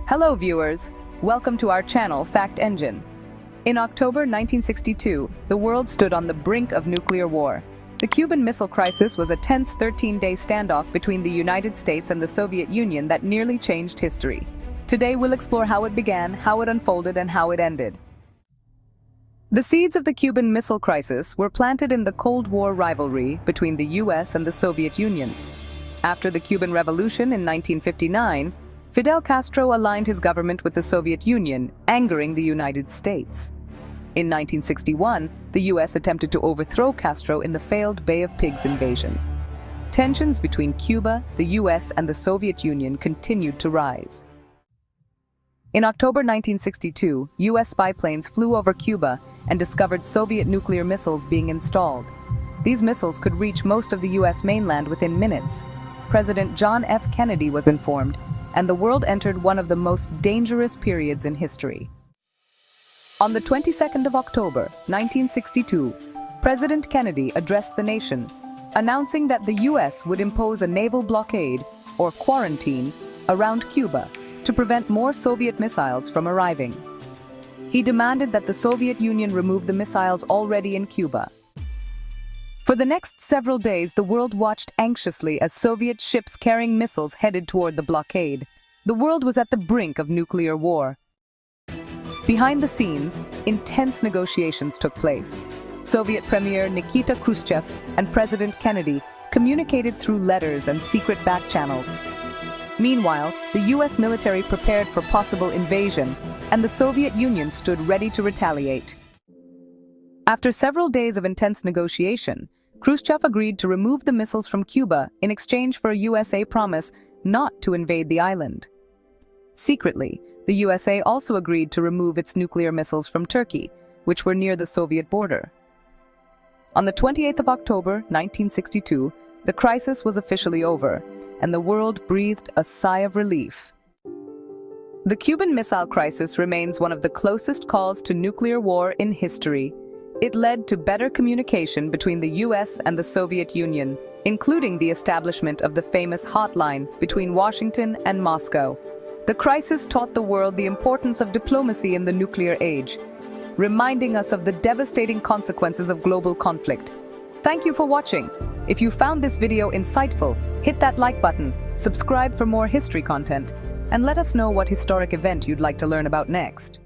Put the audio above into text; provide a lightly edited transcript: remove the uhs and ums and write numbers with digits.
Hello viewers, welcome to our channel Fact Engine. In October 1962, the world stood on the brink of nuclear war. The Cuban Missile Crisis was a tense 13-day standoff between the United States and the Soviet Union that nearly changed history. Today we'll explore how it began, how it unfolded, and how it ended. The seeds of the Cuban Missile Crisis were planted in the Cold War rivalry between the US and the Soviet Union. After the Cuban Revolution in 1959, Fidel Castro aligned his government with the Soviet Union, angering the United States. In 1961, the US attempted to overthrow Castro in the failed Bay of Pigs invasion. Tensions between Cuba, the US, and the Soviet Union continued to rise. In October 1962, US spy planes flew over Cuba and discovered Soviet nuclear missiles being installed. These missiles could reach most of the US mainland within minutes. President John F. Kennedy was informed, and the world entered one of the most dangerous periods in history. On the 22nd of October, 1962, President Kennedy addressed the nation, announcing that the US would impose a naval blockade, or quarantine, around Cuba to prevent more Soviet missiles from arriving. He demanded that the Soviet Union remove the missiles already in Cuba. For the next several days, the world watched anxiously as Soviet ships carrying missiles headed toward the blockade. The world was at the brink of nuclear war. Behind the scenes, intense negotiations took place. Soviet Premier Nikita Khrushchev and President Kennedy communicated through letters and secret back channels. Meanwhile, the US military prepared for possible invasion, and the Soviet Union stood ready to retaliate. After several days of intense negotiation, Khrushchev agreed to remove the missiles from Cuba in exchange for a USA promise not to invade the island. Secretly, the USA also agreed to remove its nuclear missiles from Turkey, which were near the Soviet border. On the 28th of October, 1962, the crisis was officially over, and the world breathed a sigh of relief. The Cuban Missile Crisis remains one of the closest calls to nuclear war in history. It led to better communication between the US and the Soviet Union, including the establishment of the famous hotline between Washington and Moscow. The crisis taught the world the importance of diplomacy in the nuclear age, reminding us of the devastating consequences of global conflict. Thank you for watching. If you found this video insightful, hit that like button, subscribe for more history content, and let us know what historic event you'd like to learn about next.